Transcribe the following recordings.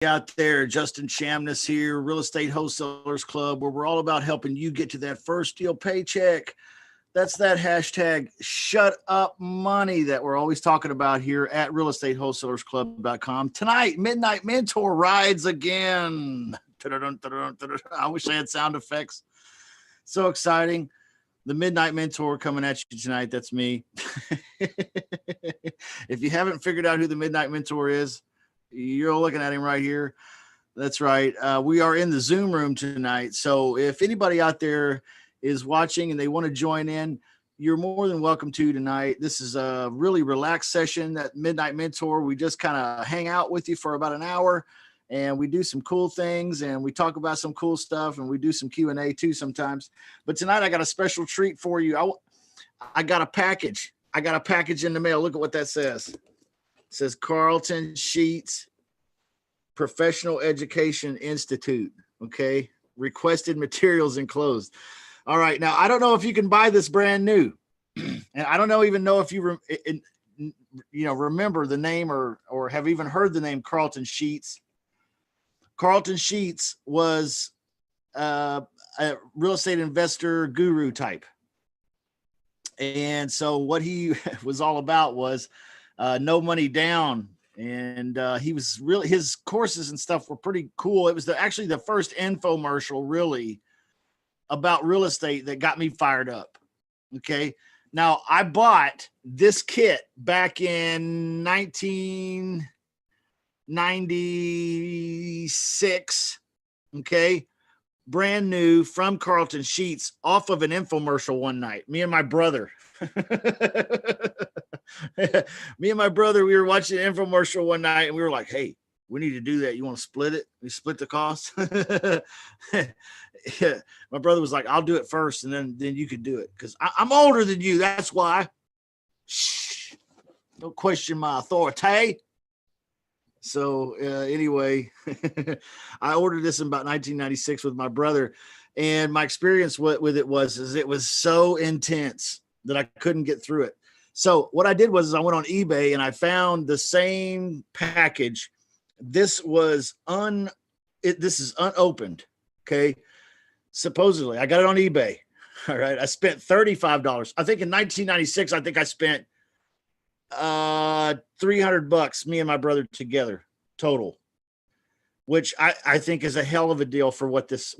out there. Justin Chamness here, Real Estate Wholesalers Club, where we're all about helping you get to that first deal paycheck. That's that hashtag shut up money that we're always talking about here at realestatewholesalersclub.com. Tonight, Midnight Mentor rides again. I wish I had sound effects. So exciting. The Midnight Mentor coming at you tonight. That's me. If you haven't figured out who the Midnight Mentor is, you're looking at him right here. That's right. We are in the Zoom room tonight. So if anybody out there is watching and they want to join in, you're more than welcome to tonight. This is a really relaxed session, that Midnight Mentor. We just kind of hang out with you for about an hour, and we do some cool things, and we talk about some cool stuff, and we do some Q&A too sometimes. But tonight I got a special treat for you. I got a package. I got a package in the mail. Look at what that says. It says Carlton Sheets Professional Education Institute. Okay. Requested materials enclosed. All right. Now, I don't know if you can buy this brand new. And I don't even know if you remember the name or have even heard the name Carlton Sheets. Carlton Sheets was a real estate investor guru type. And so what he was all about was no money down. And he was really, his courses and stuff were pretty cool. It was actually the first infomercial really about real estate that got me fired up. Okay. Now I bought this kit back in 1996. Okay. Brand new from Carlton Sheets off of an infomercial one night. Me and my brother. Me and my brother, we were watching an infomercial one night and we were like, hey, we need to do that. You want to split it? We split the cost. Yeah. My brother was like, I'll do it first and then you could do it because I'm older than you. That's why. Shh. Don't question my authority. So anyway, I ordered this in about 1996 with my brother, and my experience with it was it was so intense that I couldn't get through it. So what I did was I went on eBay and I found the same package. This is unopened. Okay. Supposedly I got it on eBay. All right. I spent $35. I think in 1996, I think I spent $300, me and my brother together total, which I think is a hell of a deal for what this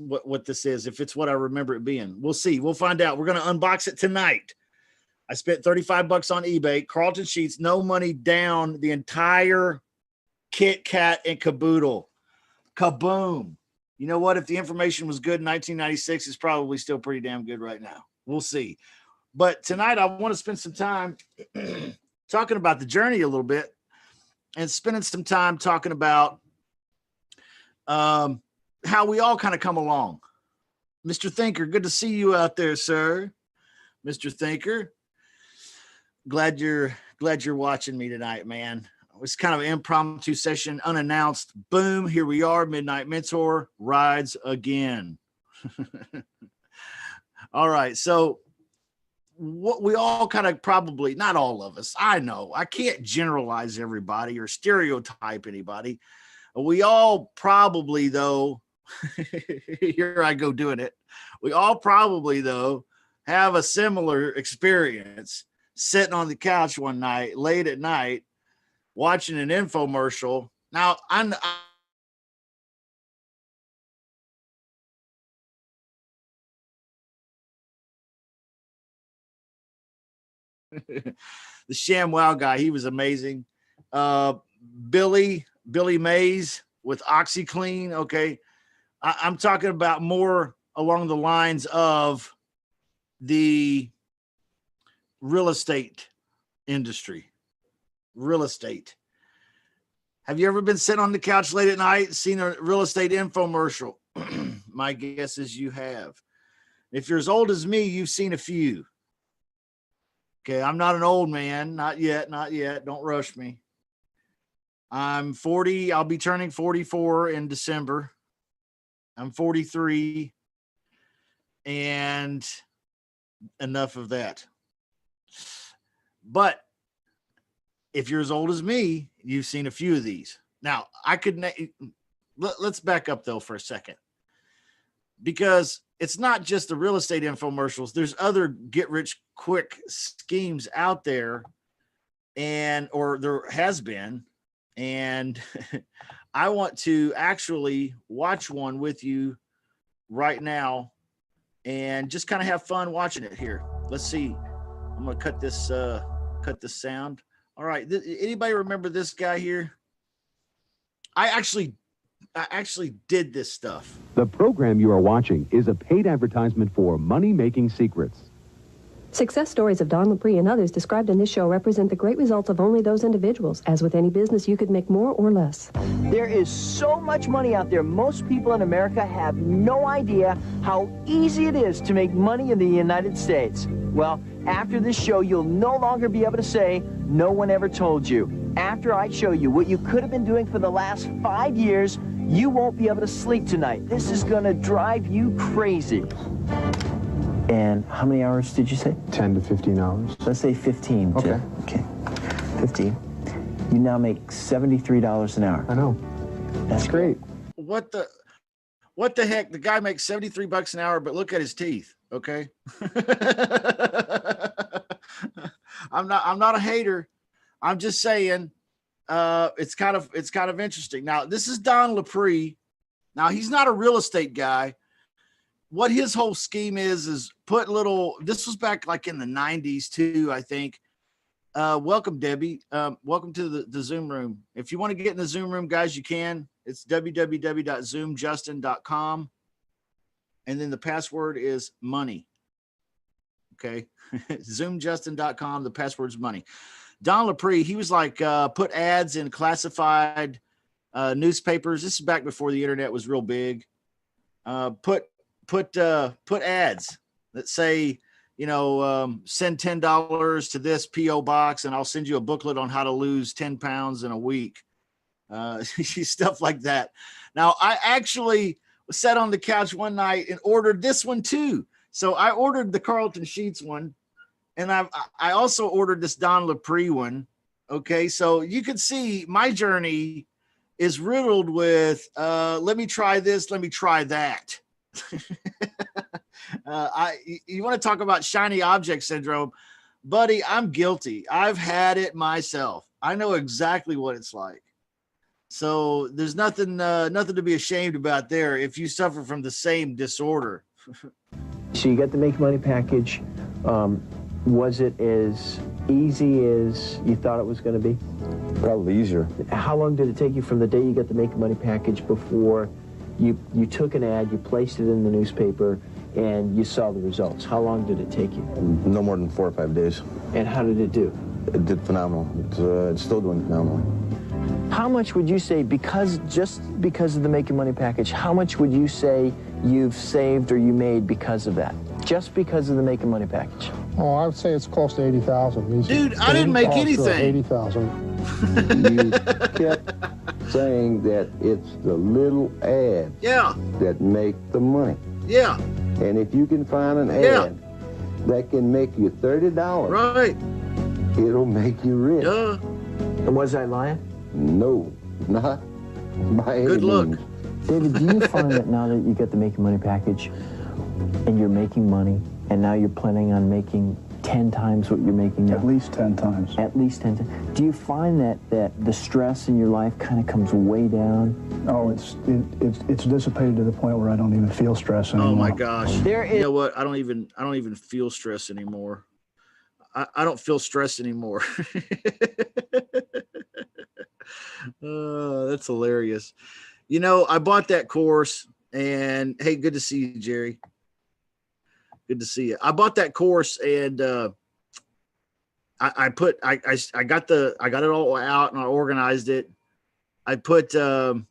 is. If it's what I remember it being, we'll see. We'll find out. We're going to unbox it tonight. I spent $35 on eBay, Carlton Sheets, no money down, the entire kit, kat, and caboodle. Kaboom. You know what? If the information was good in 1996, it's probably still pretty damn good right now. We'll see. But tonight I want to spend some time talking about the journey a little bit and spending some time talking about how we all kind of come along. Mr. Thinker, good to see you out there, sir. Mr. Thinker, glad you're watching me tonight, man. It was kind of an impromptu session, unannounced. Boom, here we are. Midnight Mentor rides again. All right, so what we all kind of probably, not all of us, I know, I can't generalize everybody or stereotype anybody. We all probably, though, here I go doing it. We all probably, though, have a similar experience sitting on the couch one night, late at night, watching an infomercial. Now, the ShamWow guy, he was amazing. Billy Mays with OxyClean. Okay. I'm talking about more along the lines of the real estate industry. Real estate. Have you ever been sitting on the couch late at night, seen a real estate infomercial? My guess is you have. If you're as old as me, you've seen a few. Okay, I'm not an old man. Not yet. Don't rush me. I'm 40. I'll be turning 44 in December. I'm 43. And enough of that. But if you're as old as me, you've seen a few of these. Now, I could let's back up though for a second, because it's not just the real estate infomercials. There's other get rich quick schemes out there, or there has been. And I want to actually watch one with you right now and just kind of have fun watching it here. Let's see. I'm going to cut this sound. All right. Anybody remember this guy here? I actually did this stuff. The program you are watching is a paid advertisement for Money-Making Secrets. Success stories of Don Lepre and others described in this show represent the great results of only those individuals. As with any business, you could make more or less. There is so much money out there. Most people in America have no idea how easy it is to make money in the United States. Well, after this show, you'll no longer be able to say, no one ever told you. After I show you what you could have been doing for the last 5 years, you won't be able to sleep tonight. This is going to drive you crazy. And how many hours did you say? 10 to 15 hours. Let's say 15. Okay. Okay. 15. You now make $73 an hour. I know. That's great. What the heck? The guy makes $73 an hour, but look at his teeth. Okay. I'm not a hater. I'm just saying, it's kind of interesting. Now, this is Don Lepre. Now, he's not a real estate guy. What his whole scheme is put little, this was back like in the 90s too, I think. Welcome, Debbie. Welcome to the Zoom room. If you want to get in the Zoom room, guys, you can. It's www.zoomjustin.com. And then the password is money. Okay. Zoomjustin.com. The password's money. Don Lepre, he was like, put ads in classified newspapers. This is back before the internet was real big. Put ads that say, send $10 to this PO box and I'll send you a booklet on how to lose 10 pounds in a week. Stuff like that. Now, I actually sat on the couch one night and ordered this one too. So I ordered the Carlton Sheets one, and I also ordered this Don Lepre one. Okay, so you can see my journey is riddled with let me try this, let me try that. You want to talk about shiny object syndrome, buddy? I'm guilty. I've had it myself. I know exactly what it's like. So there's nothing to be ashamed about there if you suffer from the same disorder. So you got the Make Money package. Was it as easy as you thought it was going to be? Probably easier. How long did it take you from the day you got the Make Money package before you took an ad, you placed it in the newspaper, and you saw the results? How long did it take you? No more than 4 or 5 days. And how did it do? It did phenomenal. It's still doing phenomenally. How much would you say, just because of the Make Your Money package, how much would you say you've saved or you made because of that? Just because of the Make Your Money package? Oh, I would say it's close to 80,000. Dude, I didn't make anything. 80,000. You kept saying that it's the little ads that make the money. Yeah. And if you can find an ad that can make you $30, right, it'll make you rich. And was I lying? No, not by any Good luck. means. David, do you find that now that you get the Make Your Money package and you're making money, and now you're planning on making 10 times what you're making now? At least 10 times. At least 10 times. Do you find that the stress in your life kind of comes way down? Oh, it's dissipated to the point where I don't even feel stress anymore. Oh my gosh. There is. You know what? I don't even feel stress anymore. I don't feel stress anymore. That's hilarious. I bought that course, and hey, good to see you, Jerry. Good to see you. I bought that course, and I got it all out, and I organized it. I put the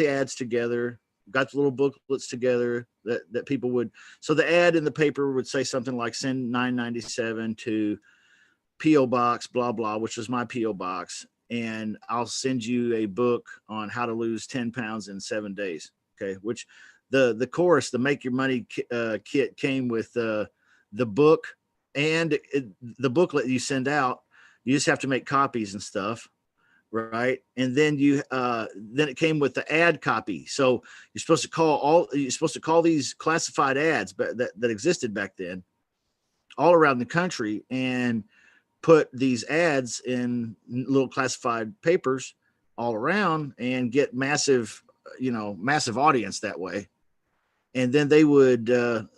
ads together, got the little booklets together that people would. So the ad in the paper would say something like send $9.97 to PO box blah blah, which was my PO box, and I'll send you a book on how to lose 10 pounds in 7 days. Okay, which the course, the Make Your Money kit, came with the book and the booklet you send out. You just have to make copies and stuff, right? And then then it came with the ad copy. So you're supposed to call these classified ads that existed back then all around the country and put these ads in little classified papers all around and get massive audience that way. And then they would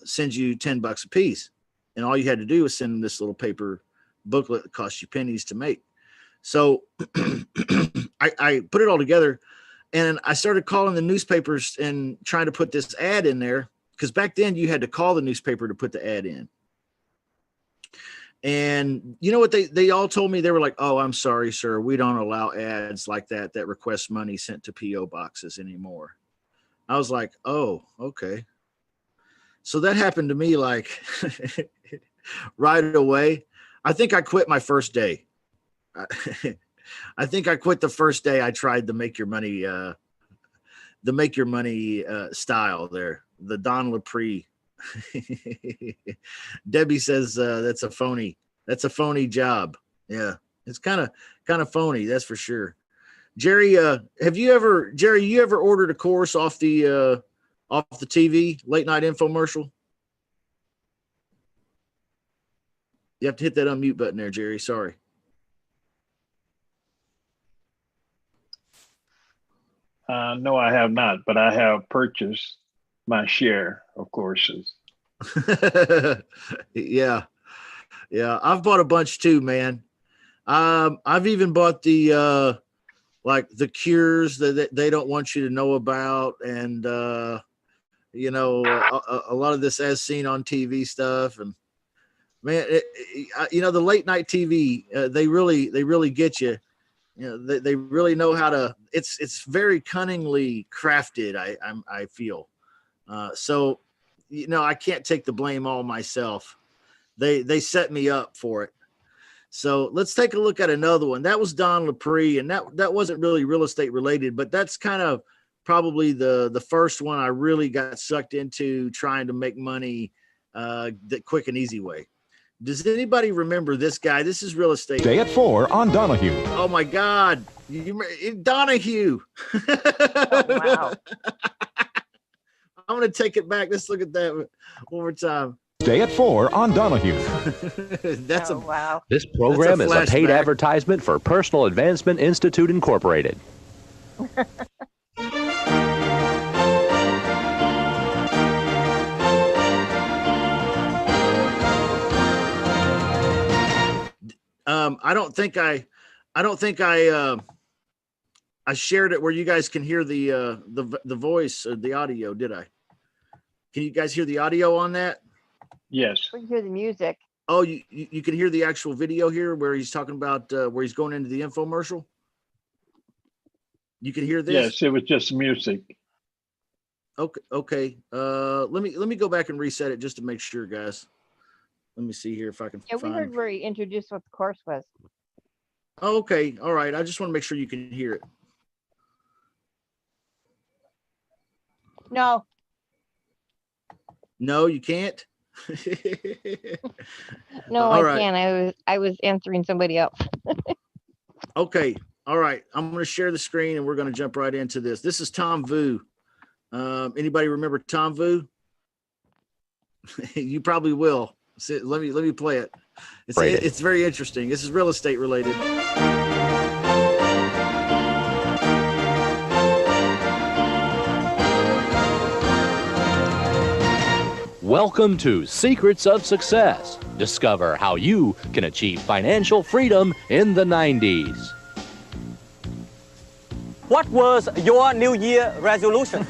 send you $10 a piece. And all you had to do was send them this little paper booklet that cost you pennies to make. So I put it all together, and I started calling the newspapers and trying to put this ad in there, because back then you had to call the newspaper to put the ad in. And you know what they all told me? They were like, "Oh, I'm sorry, sir. We don't allow ads like that request money sent to P.O. boxes anymore." I was like, "Oh, okay." So that happened to me like right away. I think I quit my first day. I think I quit the first day I tried the Make Your Money style there, the Don Lepre. Debbie says that's a phony job. Yeah, it's kind of phony, that's for sure. Jerry, you ever ordered a course off the TV, late night infomercial? You have to hit that unmute button there, Jerry. Sorry. No, I have not, but I have purchased my share of courses. Yeah. I've bought a bunch too, man. I've even bought the the cures that they don't want you to know about, and a lot of this as seen on TV stuff. And man, the late night TV, they really get you. They really know how to. It's very cunningly crafted. I feel. So, I can't take the blame all myself. They set me up for it. So let's take a look at another one. That was Don Lepre, and that wasn't really real estate related, but that's kind of probably the first one I really got sucked into trying to make money the quick and easy way. Does anybody remember this guy? This is real estate. Stay at 4 on Donahue. Oh my God. Donahue. Oh, wow. I'm going to take it back. Let's look at that one more time. Stay at 4 on Donahue. Wow. This program is a paid advertisement for Personal Advancement Institute, Incorporated. I don't think I shared it where you guys can hear the voice, the audio. Did I? Can you guys hear the audio on that? Yes. We can hear the music. Oh, you can hear the actual video here where he's talking about where he's going into the infomercial. You can hear this. Yes, it was just music. Okay. Let me go back and reset it just to make sure, guys. Let me see here if I can Yeah, we heard where he introduced what the course was. Oh, okay. All right. I just want to make sure you can hear it. No. No, you can't. No, I can't. I was answering somebody else. Okay. All right. I'm going to share the screen and we're going to jump right into this. This is Tom Vu. Anybody remember Tom Vu? You probably will. So let me play it. It's very interesting. This is real estate related. Welcome to Secrets of Success. Discover how you can achieve financial freedom in the 90s. What was your New Year resolution?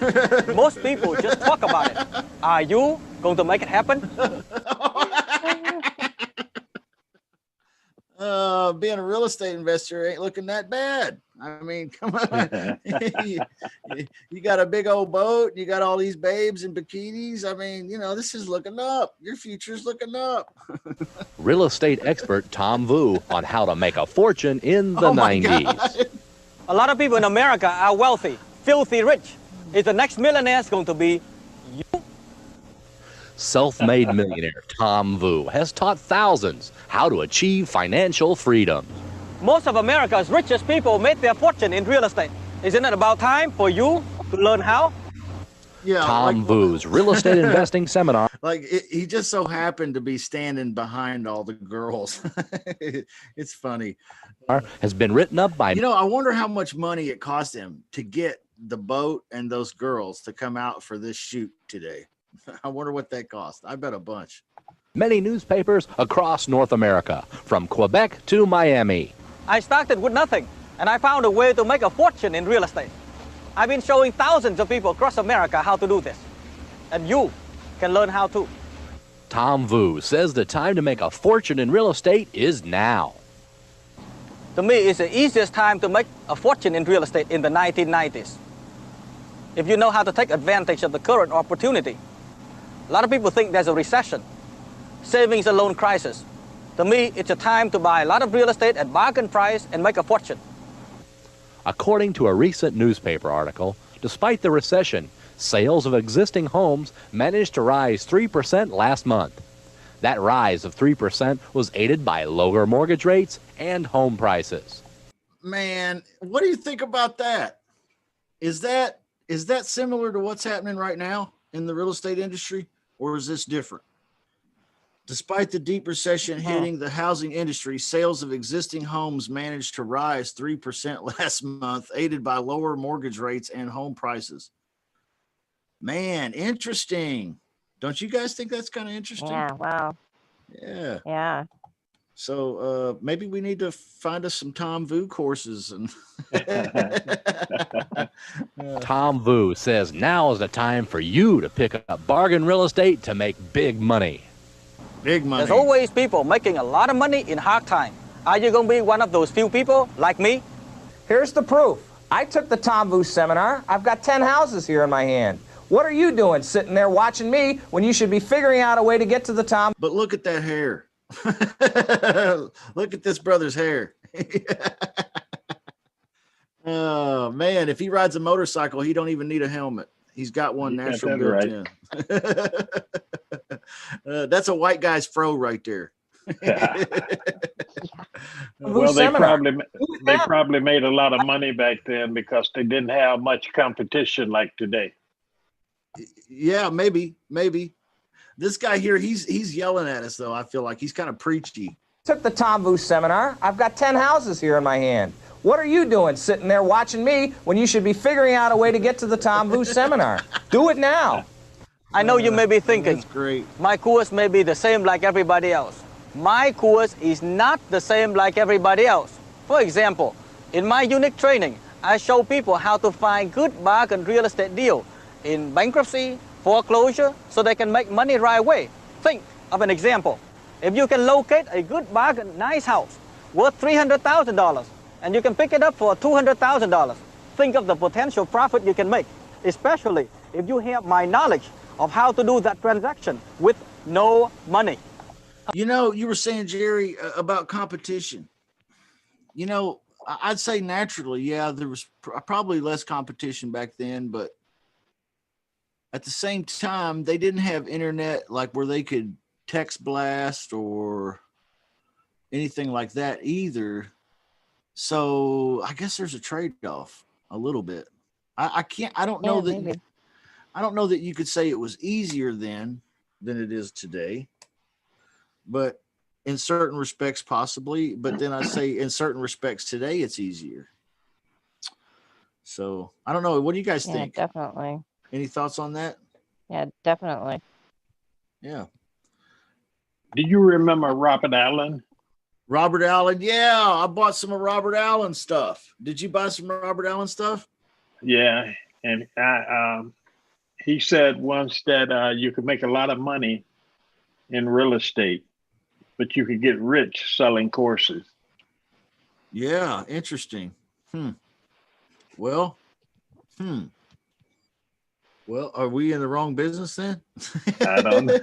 Most people just talk about it. Are you going to make it happen? Being a real estate investor ain't looking that bad. I mean, come on. You got a big old boat, you got all these babes in bikinis. I mean, this is looking up. Your future's looking up. Real estate expert Tom Vu on how to make a fortune in the 90s. God. A lot of people in America are wealthy, filthy rich. Is the next millionaire going to be you? Self-made millionaire Tom Vu has taught thousands how to achieve financial freedom. Most of America's richest people made their fortune in real estate. Isn't it about time for you to learn how? Yeah, Tom Vu's real estate investing seminar. Like he just so happened to be standing behind all the girls. It's funny. Has been written up by. I wonder how much money it cost him to get the boat and those girls to come out for this shoot today. I wonder what that cost. I bet a bunch. Many newspapers across North America, from Quebec to Miami. I started with nothing, and I found a way to make a fortune in real estate. I've been showing thousands of people across America how to do this, and you can learn how too. Tom Vu says the time to make a fortune in real estate is now. To me, it's the easiest time to make a fortune in real estate in the 1990s. If you know how to take advantage of the current opportunity. A lot of people think there's a recession, savings and loan crisis. To me, it's a time to buy a lot of real estate at bargain price and make a fortune. According to a recent newspaper article, despite the recession, sales of existing homes managed to rise 3% last month. That rise of 3% was aided by lower mortgage rates and home prices. Man, what do you think about that? Is that similar to what's happening right now in the real estate industry, or is this different? Despite the deep recession hitting the housing industry, sales of existing homes managed to rise 3% last month, aided by lower mortgage rates and home prices. Man, interesting. Don't you guys think that's kind of interesting? Yeah, wow. Yeah. Yeah. So maybe we need to find us some Tom Vu courses. And Tom Vu says now is the time for you to pick up bargain real estate to make big money. Big money. There's always people making a lot of money in hard time. Are you going to be one of those few people like me? Here's the proof. I took the Tom Vu seminar. I've got 10 houses here in my hand. What are you doing sitting there watching me when you should be figuring out a way to get to the Tom? But look at that hair. Look at this brother's hair. Oh, man. If he rides a motorcycle, he don't even need a helmet. He's got one natural built in. That's a white guy's fro right there. Well, they probably made a lot of money back then because they didn't have much competition like today. Yeah, maybe. This guy here, he's yelling at us though. I feel like he's kind of preachy. Took the Tom Vu seminar. I've got 10 houses here in my hand. What are you doing sitting there watching me when you should be figuring out a way to get to the Tom Vu seminar? Do it now. I know you may be thinking, that's great. My course may be the same like everybody else. My course is not the same like everybody else. For example, in my unique training, I show people how to find good bargain real estate deal in bankruptcy, foreclosure, so they can make money right away. Think of an example. If you can locate a good bargain, nice house worth $300,000, and you can pick it up for $200,000, think of the potential profit you can make, especially if you have my knowledge of how to do that transaction with no money. You were saying, Jerry, about competition. I'd say naturally, yeah, there was probably less competition back then, but at the same time, they didn't have internet like where they could text blast or anything like that either. So I guess there's a trade-off a little bit. I don't know that you could say it was easier then than it is today, but in certain respects possibly, but then I say in certain respects today it's easier. So I don't know. What do you guys think? Definitely. Any thoughts on that? Yeah, definitely. Yeah. Do you remember Robert Allen? Robert Allen, yeah. I bought some of Robert Allen stuff. Did you buy some Robert Allen stuff? Yeah, and he said once that you could make a lot of money in real estate, but you could get rich selling courses. Yeah, interesting. Well, are we in the wrong business then? I don't know.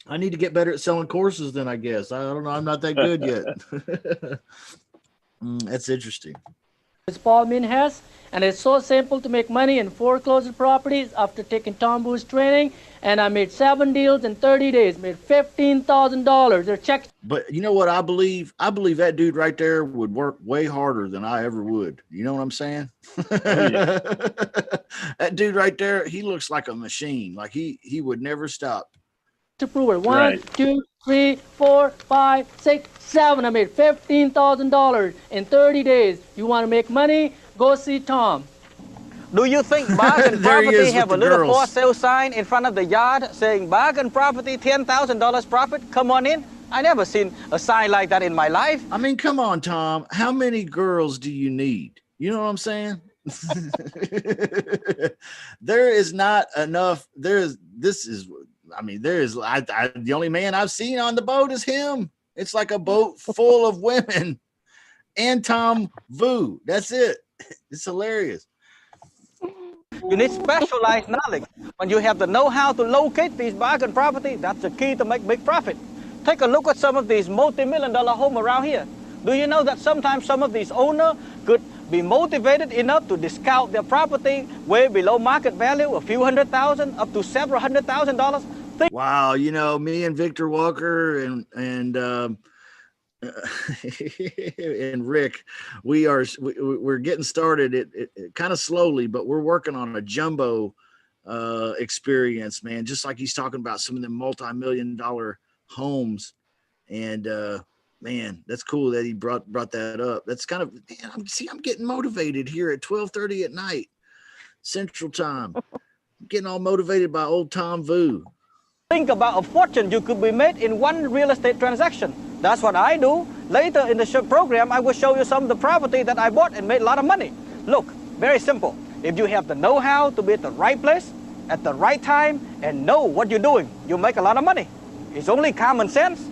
I need to get better at selling courses then, I guess. I don't know. I'm not that good yet. That's interesting. Paul Min has, and it's so simple to make money in foreclosed properties after taking Tom Wu's training. And I made 7 deals in 30 days, made $15,000. Their checks. But you know what I believe? I believe that dude right there would work way harder than I ever would. You know what I'm saying? Oh, yeah. That dude right there, he looks like a machine. Like he would never stop. To prove it. 1, 2, 3, 4, 5, 6, 7. I made $15,000 in 30 days. You want to make money? Go see Tom. Do you think bargain property have a little for sale sign in front of the yard saying bargain property, $10,000 profit? Come on in. I never seen a sign like that in my life. I mean, come on, Tom. How many girls do you need? You know what I'm saying? There is not enough. The only man I've seen on the boat is him. It's like a boat full of women and Tom Vu. That's it. It's hilarious. You need specialized knowledge. When you have the know-how to locate these bargain property, that's the key to make big profit. Take a look at some of these multi-million-dollar homes around here. Do you know that sometimes some of these owners could be motivated enough to discount their property way below market value, a few $100,000 up to several $100,000? Wow, you know, me and Victor Walker and Rick, we're getting started it kind of slowly, but we're working on a jumbo experience, man. Just like he's talking about some of the multi-million-dollar homes, and man, that's cool that he brought that up. That's kind of, man, I'm getting motivated here at 12:30 at night Central Time. I'm getting all motivated by old Tom Vu. Think about a fortune you could be made in one real estate transaction. That's what I do. Later in the show program, I will show you some of the property that I bought and made a lot of money. Look, very simple. If you have the know-how to be at the right place, at the right time, and know what you're doing, you make a lot of money. It's only common sense.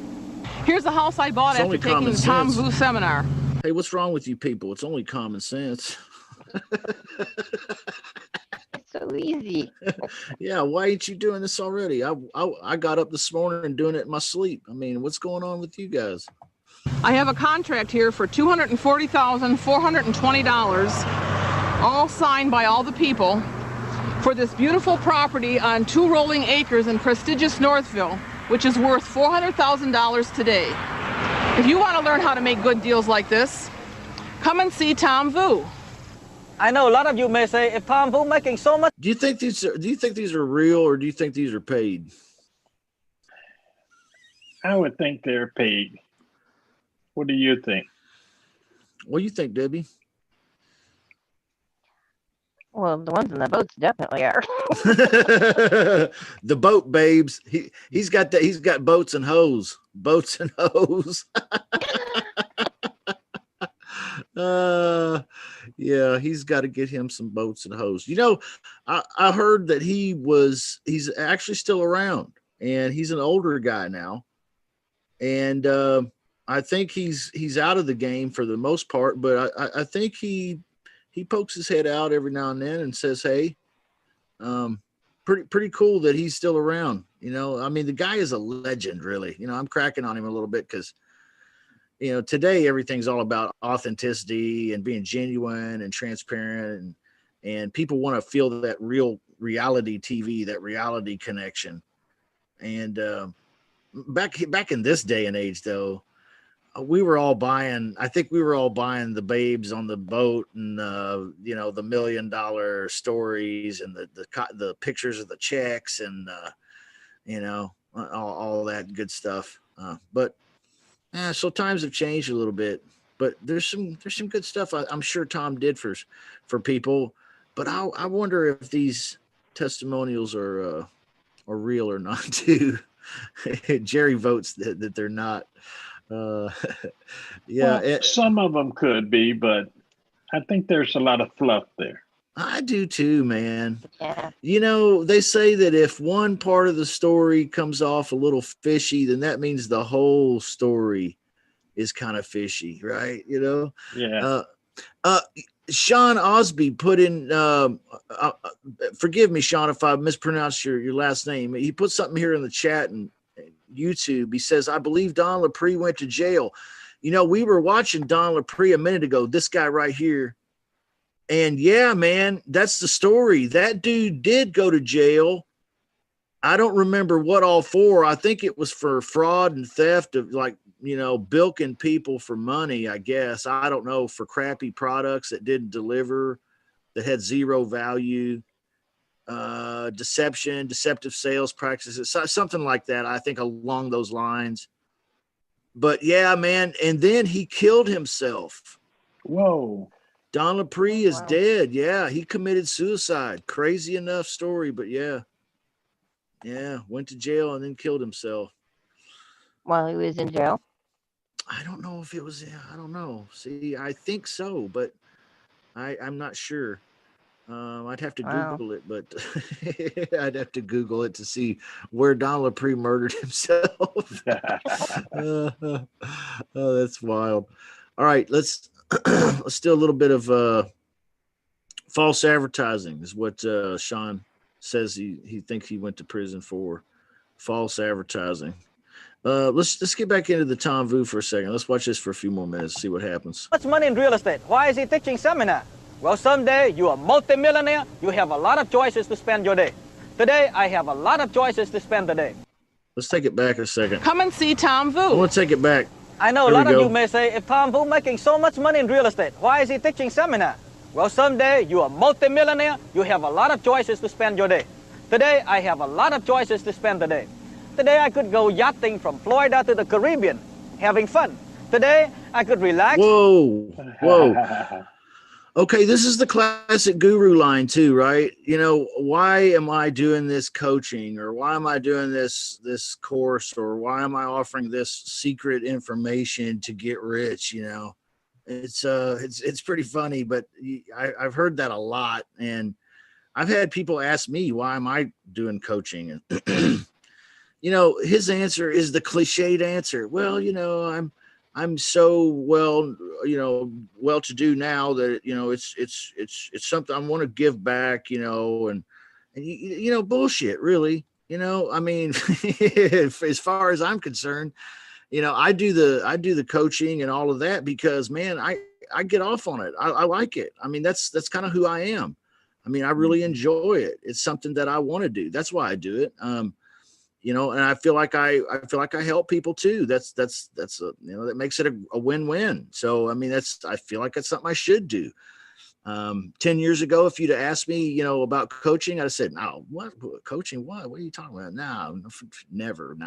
Here's a house I bought after taking the Tom Vu seminar. Hey, what's wrong with you people? It's only common sense. It's so easy. Yeah, why ain't you doing this already? I got up this morning and doing it in my sleep. I mean, what's going on with you guys? I have a contract here for $240,420, all signed by all the people, for this beautiful property on 2 rolling acres in prestigious Northville, which is worth $400,000 today. If you want to learn how to make good deals like this, come and see Tom Vu. I know a lot of you may say, if Tom Vu making so much. Do you think these are real, or do you think these are paid? I would think they're paid. What do you think? What do you think, Debbie? Well, the ones in the boats definitely are. The boat babes. He's got that. He's got boats and hoes. Boats and hoes. Yeah, he's got to get him some boats and hoes. You know, I heard that he's actually still around, and he's an older guy now, and I think he's out of the game for the most part, but I think he pokes his head out every now and then and says, hey, pretty cool that he's still around. You know, I mean, the guy is a legend, really. You know, I'm cracking on him a little bit because, you know, today everything's all about authenticity and being genuine and transparent, and people want to feel that real reality TV, that reality connection. And back in this day and age, though, I think we were all buying the babes on the boat, and you know, the $1 million stories and the pictures of the checks, and you know, all that good stuff. So times have changed a little bit, but there's some good stuff I'm sure Tom did for people. But I wonder if these testimonials are real or not too. Jerry votes that they're not. Yeah, well, some of them could be, but I think there's a lot of fluff there. I do too, man. Yeah. You know, they say that if one part of the story comes off a little fishy, then that means the whole story is kind of fishy, right? You know? Yeah. Sean Osby put in, forgive me, Sean, if I mispronounced your last name. He put something here in the chat and YouTube. He says, I believe Don LaPree went to jail. You know, we were watching Don LaPree a minute ago. This guy right here, And yeah, man, that's the story. That dude did go to jail. I don't remember what all for. I think it was for fraud and theft of, like, bilking people for money, I guess. I don't know, for crappy products that didn't deliver, that had zero value, deceptive sales practices, something like that. I think along those lines. But yeah, man. And then he killed himself. Whoa. Don Lapre is dead. Yeah. He committed suicide. Crazy enough story, but yeah. Yeah. Went to jail and then killed himself. While he was in jail? I don't know if it was, I don't know. See, I think so, but I'm not sure. I'd have to Google it, but I'd have to Google it to see where Don Lapre murdered himself. Oh, that's wild. All right, let's do a little bit of false advertising is what Sean says he thinks he went to prison for. False advertising. Let's get back into the Tom Vu for a second. Let's watch this for a few more minutes, see what happens. What's money in real estate? Why is he teaching seminar? Well, someday you are a multi-millionaire. You have a lot of choices to spend your day. Today, I have a lot of choices to spend the day. Let's take it back a second. Come and see Tom Vu. I want to take it back. I know a lot of you may say, if Tom Vu making so much money in real estate, why is he teaching seminar? Well, someday you are a multi-millionaire. You have a lot of choices to spend your day. Today, I have a lot of choices to spend the day. Today, I could go yachting from Florida to the Caribbean, having fun. Today, I could relax. Whoa. Okay, this is the classic guru line too, right? Why am I doing this coaching, or why am I doing this course, or why am I offering this secret information to get rich? It's pretty funny, but I've heard that a lot, and I've had people ask me, why am I doing coaching? And his answer is the cliched answer. Well, I'm so well-to-do now that it's something I want to give back, and bullshit, really. I mean, as far as I'm concerned, I do the coaching and all of that because, man, I get off on it. I like it. I mean, that's kind of who I am. I mean, I really enjoy it. It's something that I want to do. That's why I do it. And I feel like I help people too. That's that makes it a win-win. So, I mean, I feel like that's something I should do. 10 years ago, if you'd have asked me, about coaching, I'd have said, no, what coaching? What are you talking about? No, never.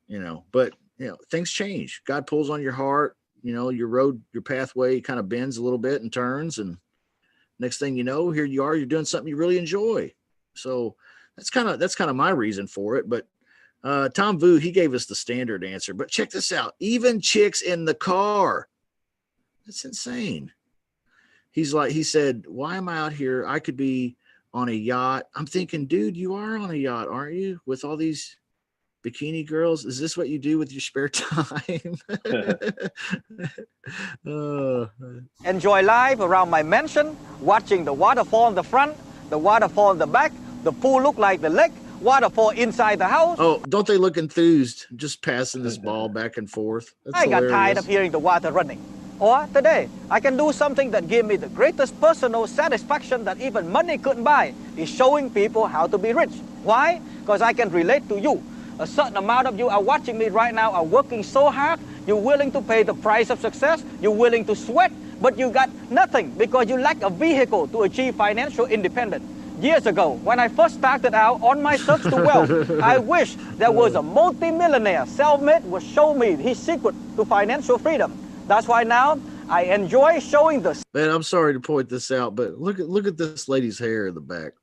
No. But things change. God pulls on your heart, your road, your pathway kind of bends a little bit and turns. And next thing you know, here you are, you're doing something you really enjoy. So, that's kind of my reason for it. But Tom Vu, he gave us the standard answer. But check this out. Even chicks in the car. That's insane. He said, why am I out here? I could be on a yacht. I'm thinking, dude, you are on a yacht, aren't you? With all these bikini girls. Is this what you do with your spare time? Enjoy life around my mansion, watching the waterfall in the front, the waterfall in the back. The pool look like the lake, waterfall inside the house. Oh, don't they look enthused? Just passing this ball back and forth. That's I got hilarious. tired of hearing the water running. Or today, I can do something that gave me the greatest personal satisfaction that even money couldn't buy, is showing people how to be rich. Why? Because I can relate to you. A certain amount of you are watching me right now, are working so hard, you're willing to pay the price of success, you're willing to sweat, but you got nothing because you lack a vehicle to achieve financial independence. Years ago, when I first started out on my search to wealth, I wish there was a multi-millionaire self-made would show me his secret to financial freedom. That's why now I enjoy showing this. Man, I'm sorry to point this out, but look at this lady's hair in the back.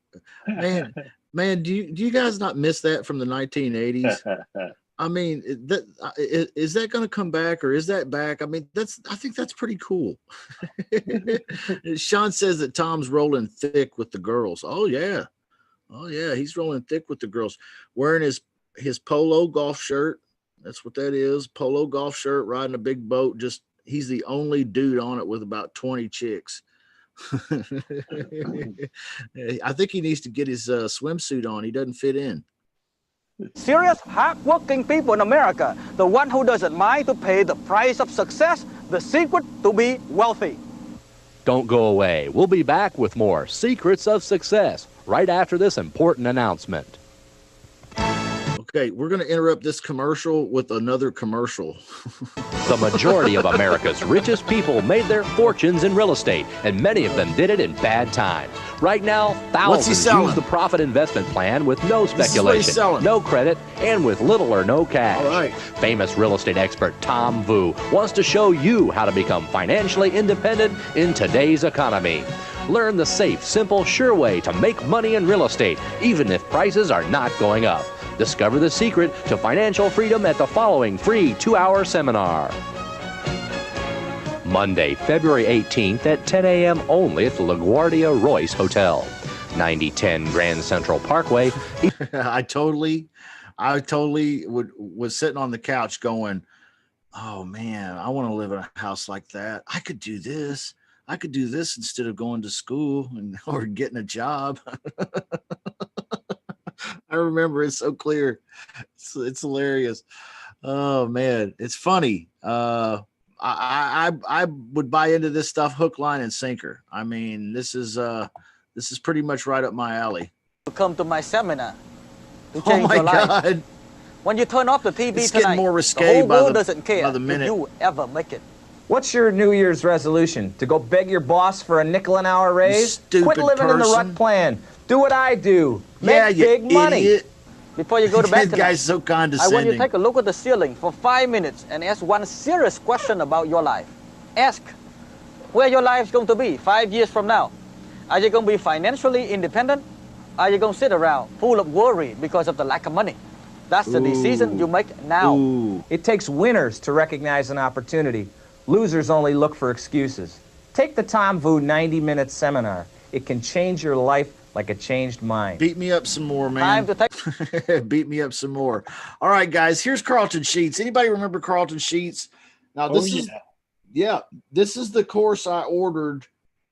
Man, do you guys not miss that from the 1980s? I mean, is that going to come back, or is that back? I mean, I think that's pretty cool. Sean says that Tom's rolling thick with the girls. Oh yeah, he's rolling thick with the girls, wearing his polo golf shirt. That's what that is. Polo golf shirt, riding a big boat. Just he's the only dude on it with about 20 chicks. I think he needs to get his swimsuit on. He doesn't fit in. Serious, hard-working people in America, the one who doesn't mind to pay the price of success, the secret to be wealthy. Don't go away. We'll be back with more Secrets of Success right after this important announcement. Okay, we're going to interrupt this commercial with another commercial. The majority of America's richest people made their fortunes in real estate, and many of them did it in bad times. Right now, thousands use the profit investment plan with no speculation, no credit, and with little or no cash. All right. Famous real estate expert Tom Vu wants to show you how to become financially independent in today's economy. Learn the safe, simple, sure way to make money in real estate, even if prices are not going up. Discover the secret to financial freedom at the following free 2-hour seminar. Monday, February 18th at 10 a.m. only at the LaGuardia Royce Hotel, 9010 Grand Central Parkway. I totally was sitting on the couch going, oh man, I want to live in a house like that. I could do this. I could do this instead of going to school or getting a job. I remember it so clear. It's hilarious. Oh man, it's funny. I would buy into this stuff hook, line, and sinker. I mean, this is pretty much right up my alley. Come to my seminar to change your God. life. When you turn off the TV it's tonight, getting more risque the whole world doesn't care by the minute. if you ever make it. What's your New Year's resolution? To go beg your boss for a nickel an hour raise? Quit living in the rut plan. Do what I do. Make big money. Before you go to bed This tonight, guy's so condescending. I want you to take a look at the ceiling for 5 minutes and ask one serious question about your life. Ask where your life's going to be 5 years from now. Are you going to be financially independent? Are you going to sit around full of worry because of the lack of money? That's the decision you make now. It takes winners to recognize an opportunity. Losers only look for excuses. Take the Tom Vu 90-minute seminar. It can change your life like a changed mind. Beat me up some more, man. Beat me up some more. All right, guys, here's Carlton Sheets. Anybody remember Carlton Sheets? Now, this this is the course I ordered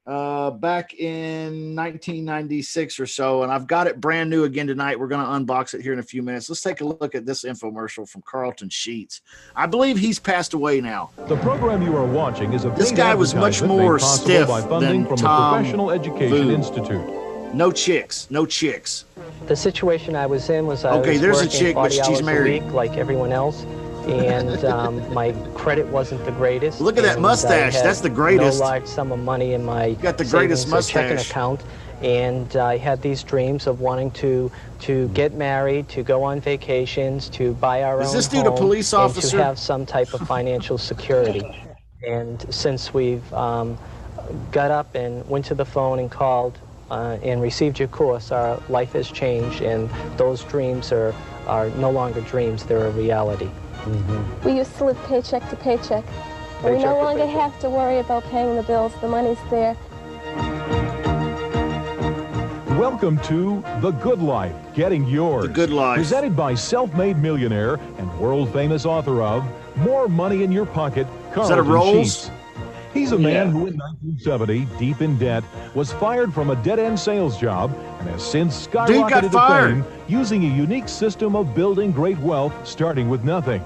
back in 1996 or so, and I've got it brand new again tonight. We're going to unbox it here in a few minutes. Let's take a look at this infomercial from Carlton Sheets. I believe he's passed away now. The program you are watching is a this guy was much more stiff by funding than from Tom the Professional Education Vu. Institute. No chicks, no chicks. The situation I was in was I okay, was there's a working chick, but 40 she's hours married. a week like everyone else, and my credit wasn't the greatest. Look at that mustache. That's the greatest. No large sum of money in my got the greatest checking mustache. account, and I had these dreams of wanting to get married, to go on vacations, to buy our own Is this dude a home, police officer? and to have some type of financial security. And since we've got up and went to the phone and called and received your course, our life has changed, and those dreams are no longer dreams, they're a reality. We used to live paycheck to paycheck, and we no longer have to worry about paying the bills. The money's there. Welcome to The Good Life, Getting Yours. The Good Life. Presented by self-made millionaire and world-famous author of More Money in Your Pocket, Carlton Is that a Rolls? Sheets. He's a man who in 1970, deep in debt, was fired from a dead-end sales job and has since skyrocketed to fame using a unique system of building great wealth starting with nothing.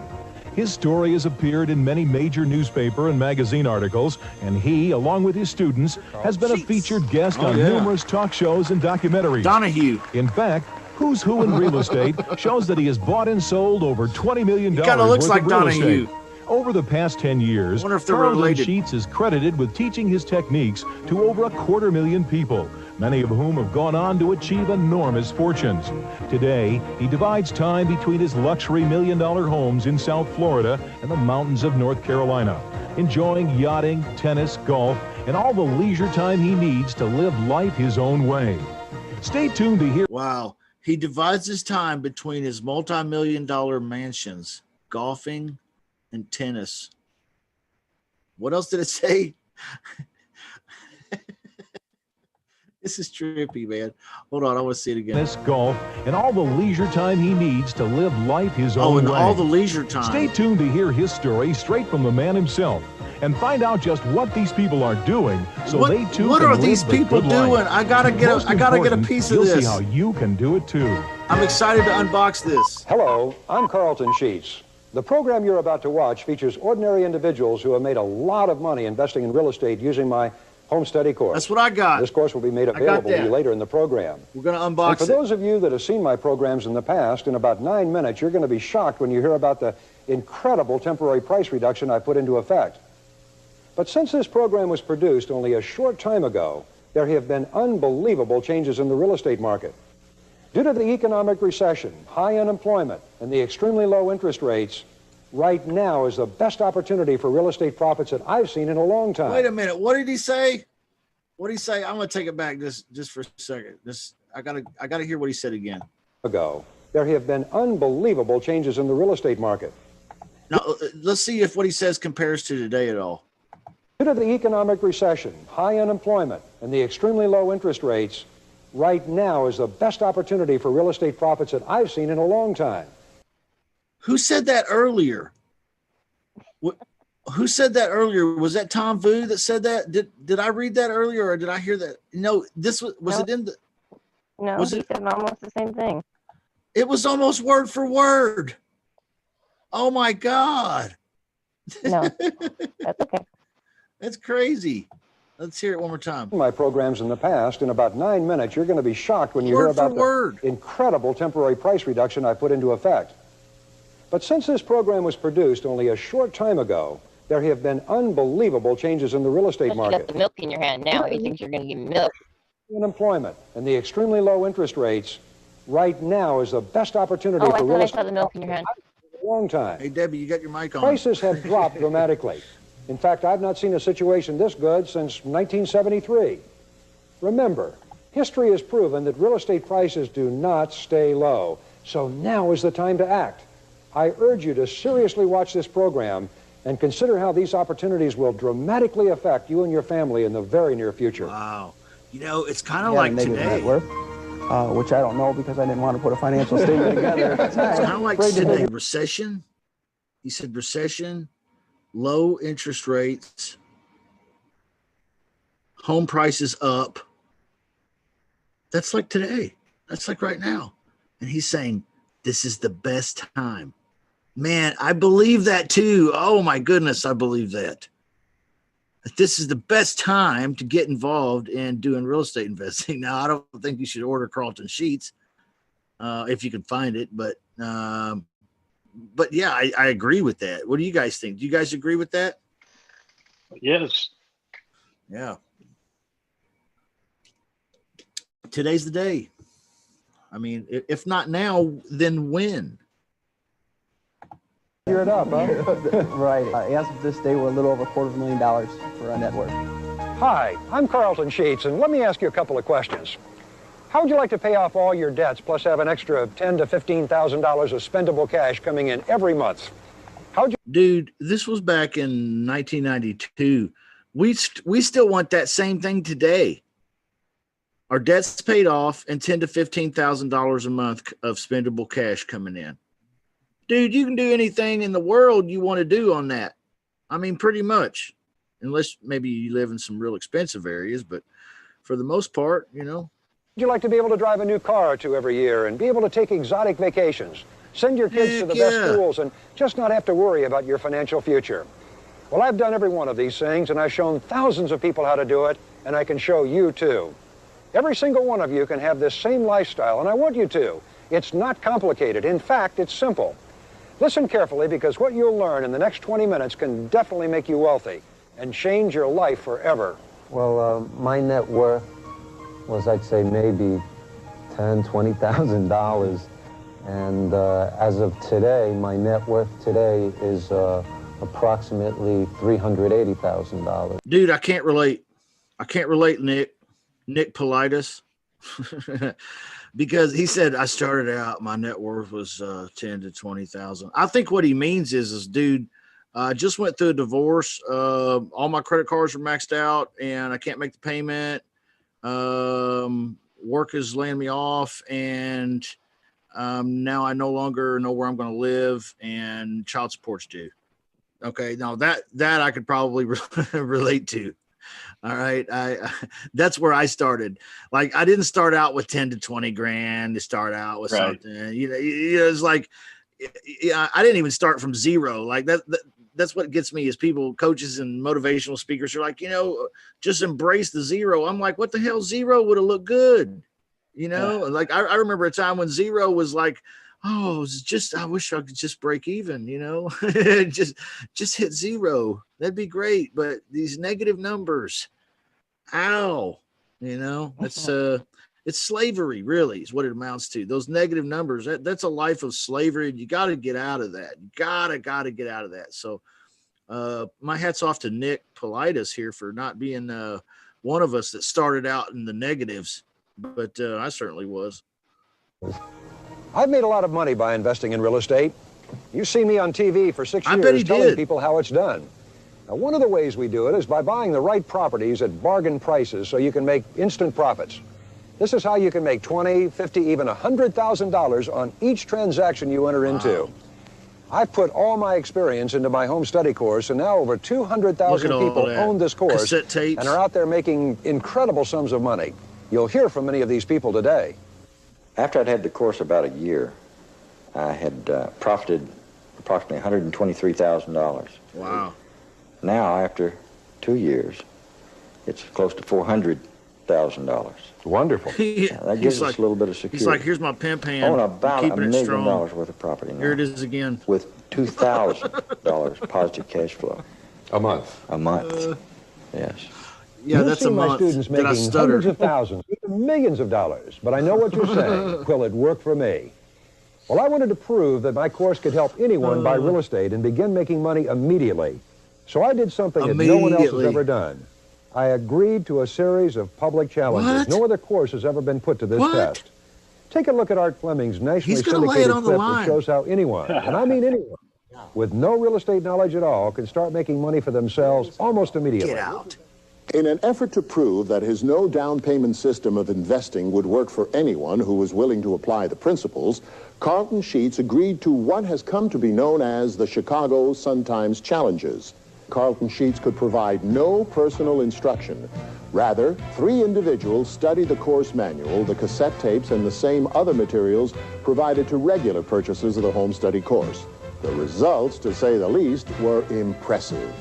His story has appeared in many major newspaper and magazine articles, and he, along with his students, has been a featured guest on numerous talk shows and documentaries. Donahue. In fact, Who's Who in Real Estate shows that he has bought and sold over $20 million He kind of looks like worth of real Donahue. estate. Over the past 10 years, wonder if they're Carlton related. Sheets is credited with teaching his techniques to over 250,000 people, many of whom have gone on to achieve enormous fortunes. Today, he divides time between his luxury $1 million homes in South Florida and the mountains of North Carolina, enjoying yachting, tennis, golf, and all the leisure time he needs to live life his own way. Stay tuned to hear. Wow. He divides his time between his multi-million-dollar mansions, golfing, and tennis. What else did it say? This is trippy, man. Hold on, I want to see it again. Tennis, golf, and all the leisure time he needs to live life his own way. Oh, and all the leisure time. Stay tuned to hear his story straight from the man himself and find out just what these people are doing so they too what can are live these the people good doing? life. I gotta get a piece of you'll this. see how you can do it too. I'm excited to unbox this. Hello, I'm Carlton Sheets. The program you're about to watch features ordinary individuals who have made a lot of money investing in real estate using my home study course. That's what I got. This course will be made available to you later in the program. We're going to unbox it. For those of you that have seen my programs in the past, in about 9 minutes, you're going to be shocked when you hear about the incredible temporary price reduction I put into effect. But since this program was produced only a short time ago, there have been unbelievable changes in the real estate market. Due to the economic recession, high unemployment, and the extremely low interest rates, right now is the best opportunity for real estate profits that I've seen in a long time. Wait a minute. What did he say? What did he say? I'm going to take it back just for a second. I gotta hear what he said again. Ago, there have been unbelievable changes in the real estate market. Now, let's see if what he says compares to today at all. Due to the economic recession, high unemployment, and the extremely low interest rates, right now is the best opportunity for real estate profits that I've seen in a long time. Who said that earlier? Who said that earlier? Was that Tom Vu that said that? Did I read that earlier, or did I hear that? No, this was it in the? No, he said almost the same thing. It was almost word for word. Oh my God. No, that's okay. That's crazy. Let's hear it one more time. My programs in the past, in about 9 minutes, you're going to be shocked when you hear about the incredible temporary price reduction I put into effect. But since this program was produced only a short time ago, there have been unbelievable changes in the real estate market. You got the milk in your hand now. He thinks you're going to give him milk. Unemployment and the extremely low interest rates, right now is the best opportunity for real estate. I saw the milk in your hand. A long time. Hey, Debbie, you got your mic on. Prices have dropped dramatically. In fact, I've not seen a situation this good since 1973. Remember, history has proven that real estate prices do not stay low. So now is the time to act. I urge you to seriously watch this program and consider how these opportunities will dramatically affect you and your family in the very near future. Wow. You know, it's kind of like today. Net worth, which I don't know because I didn't want to put a financial statement together at the time. It's kind of like today. Recession. He said recession, low interest rates, home prices up. That's like today. That's like right now. And he's saying, this is the best time. Man, I believe that too. Oh my goodness, I believe that. This is the best time to get involved in doing real estate investing. Now, I don't think you should order Carlton sheets if you can find it, but yeah, I agree with that. What do you guys think? Do you guys agree with that? Yes. Yeah. Today's the day. I mean, if not now, then when? Gear it up, huh? Right. As of this day, we're a little over $250,000 for our net worth. Hi, I'm Carlton Sheets, and let me ask you a couple of questions. How would you like to pay off all your debts, plus have an extra $10,000 to $15,000 of spendable cash coming in every month? Dude, this was back in 1992. We still want that same thing today. Our debt's paid off and $10,000 to $15,000 a month of spendable cash coming in. Dude, you can do anything in the world you want to do on that. I mean, pretty much, unless maybe you live in some real expensive areas, but for the most part, you know. Would you like to be able to drive a new car or two every year and be able to take exotic vacations, send your kids to the best schools, and just not have to worry about your financial future? Well, I've done every one of these things, and I've shown thousands of people how to do it, and I can show you too. Every single one of you can have this same lifestyle, and I want you to. It's not complicated. In fact, it's simple. Listen carefully, because what you'll learn in the next 20 minutes can definitely make you wealthy and change your life forever. Well, my net worth was, I'd say, maybe $10,000, $20,000. And as of today, my net worth today is approximately $380,000. Dude, I can't relate. I can't relate, Nick Politis. Because he said I started out, my net worth was 10 to 20,000. I think what he means is dude, I just went through a divorce. All my credit cards are maxed out, and I can't make the payment. Work is laying me off, and now I no longer know where I'm going to live, and child support's due. Okay, now that I could probably relate to. All right. That's where I started. Like, I didn't start out with 10 to 20 grand to start out with something, you know, it's like, I didn't even start from zero. Like that's what gets me is people, coaches and motivational speakers are like, just embrace the zero. I'm like, what the hell? Zero would have looked good. Like I remember a time when zero was like, oh, it's just, I wish I could just break even, just hit zero. That'd be great. But these negative numbers, ow, it's slavery, really, is what it amounts to. Those negative numbers, that's a life of slavery. And you got to get out of that. You gotta get out of that. So my hat's off to Nick Politis here for not being one of us that started out in the negatives, but I certainly was. I've made a lot of money by investing in real estate. You've seen me on TV for 6 years telling people how it's done. Now, one of the ways we do it is by buying the right properties at bargain prices so you can make instant profits. This is how you can make $20,000, $50,000, even $100,000 on each transaction you enter into. I've put all my experience into my home study course, and now over 200,000 people own this course and are out there making incredible sums of money. You'll hear from many of these people today. After I'd had the course about a year, I had profited approximately $123,000. Wow. Now, after 2 years, it's close to $400,000. Wonderful. That gives us a little bit of security. He's like, here's my pimp hand. I own about $1 million strong. worth of property now. Here it is again. With $2,000 positive cash flow. A month. A month. Yes. Yeah, that's a month. Students Did I making stutter? hundreds of thousands, even millions of dollars. But I know what you're saying. Will it work for me? Well, I wanted to prove that my course could help anyone buy real estate and begin making money immediately. So I did something that no one else has ever done. I agreed to a series of public challenges. What? No other course has ever been put to this test. Take a look at Art Fleming's nationally He's gonna lay it syndicated on the clip line. that shows how anyone, and I mean anyone, with no real estate knowledge at all, can start making money for themselves almost immediately. Get out. In an effort to prove that his no down payment system of investing would work for anyone who was willing to apply the principles, Carlton Sheets agreed to what has come to be known as the Chicago Sun-Times Challenges. Carlton Sheets could provide no personal instruction. Rather, 3 individuals studied the course manual, the cassette tapes, and the same other materials provided to regular purchasers of the home study course. The results, to say the least, were impressive.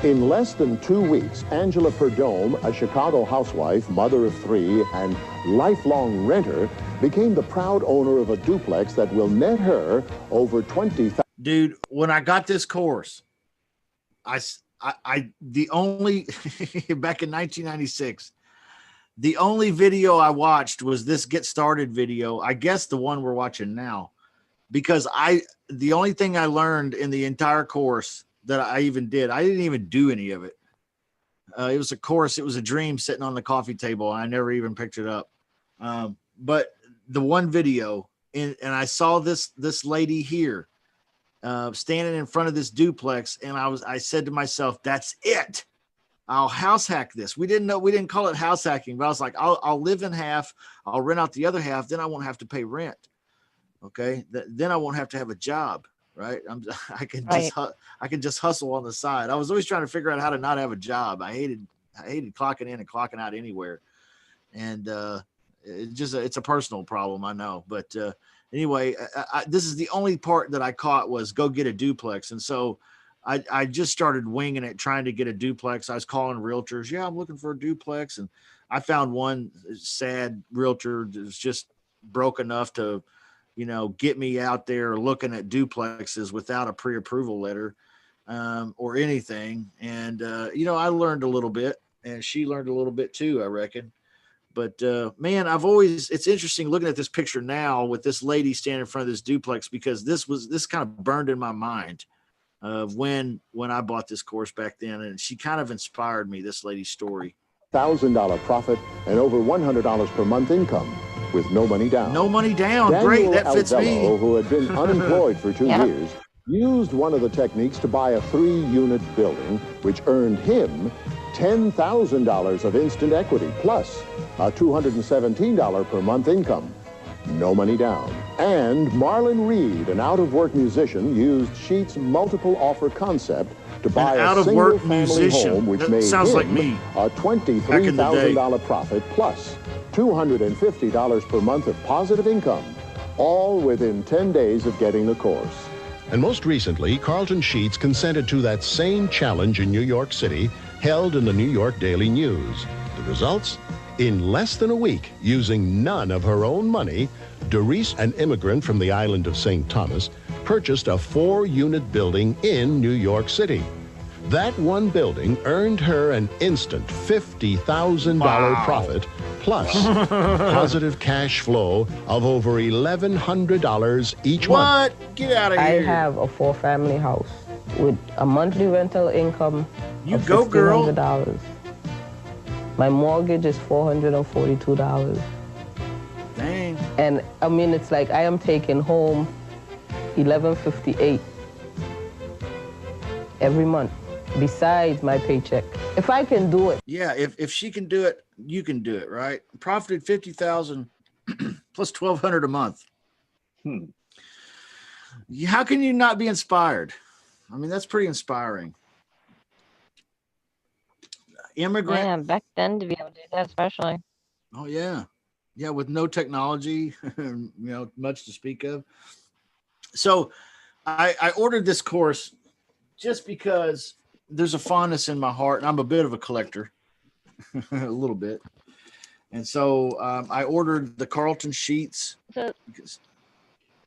In less than 2 weeks, Angela Perdome, a Chicago housewife, mother of 3, and lifelong renter, became the proud owner of a duplex that will net her over $20,000. Dude, when I got this course, the only back in 1996, the only video I watched was this Get Started video. I guess the one we're watching now, because the only thing I learned in the entire course that I didn't even do any of it. It was a course. It was a dream sitting on the coffee table. And I never even picked it up. But the one video, and I saw this lady here standing in front of this duplex. And I said to myself, that's it. I'll house hack this. We didn't call it house hacking, but I was like, I'll live in half. I'll rent out the other half. Then I won't have to pay rent. Okay. Then I won't have to have a job. Right. I can just hustle on the side. I was always trying to figure out how to not have a job. I hated clocking in and clocking out anywhere. And it's a personal problem, I know. But anyway, this is the only part that I caught was go get a duplex. And so I just started winging it, trying to get a duplex. I was calling realtors. Yeah, I'm looking for a duplex. And I found one sad realtor that was just broke enough to, get me out there looking at duplexes without a pre-approval letter or anything. And, I learned a little bit, and she learned a little bit too, I reckon. But, man, it's interesting looking at this picture now with this lady standing in front of this duplex, because this kind of burned in my mind of when I bought this course back then. And she kind of inspired me, this lady's story. $1,000 profit and over $100 per month income with no money down. No money down. Daniel Great. That fits Alvello, me. who had been unemployed for 2 years, used one of the techniques to buy a 3-unit building, which earned him $10,000 of instant equity, plus a $217 per month income. No money down. And Marlon Reed, an out-of-work musician, used Sheets' multiple offer concept to buy a single-family home, which made him a $23,000 profit plus $250 per month of positive income, all within 10 days of getting the course. And most recently, Carlton Sheets consented to that same challenge in New York City, held in the New York Daily News. The results? In less than a week, using none of her own money, Doris, an immigrant from the island of St. Thomas, purchased a 4-unit building in New York City. That one building earned her an instant $50,000 profit, plus positive cash flow of over $1,100 each month. What? Get out of I here. have a 4-family house with a monthly rental income of go, girl. $1,500. My mortgage is $442. Dang. And I mean, it's like I am taking home $1,158 every month, besides my paycheck. If I can do it. Yeah, if she can do it, you can do it, right? Profited $50,000 plus $1,200 a month. How can you not be inspired? I mean, that's pretty inspiring. Immigrant. Yeah, back then to be able to do that, especially. Oh yeah, yeah, with no technology, much to speak of. So, I ordered this course just because there's a fondness in my heart, and I'm a bit of a collector, a little bit, and so I ordered the Carlton Sheets. Because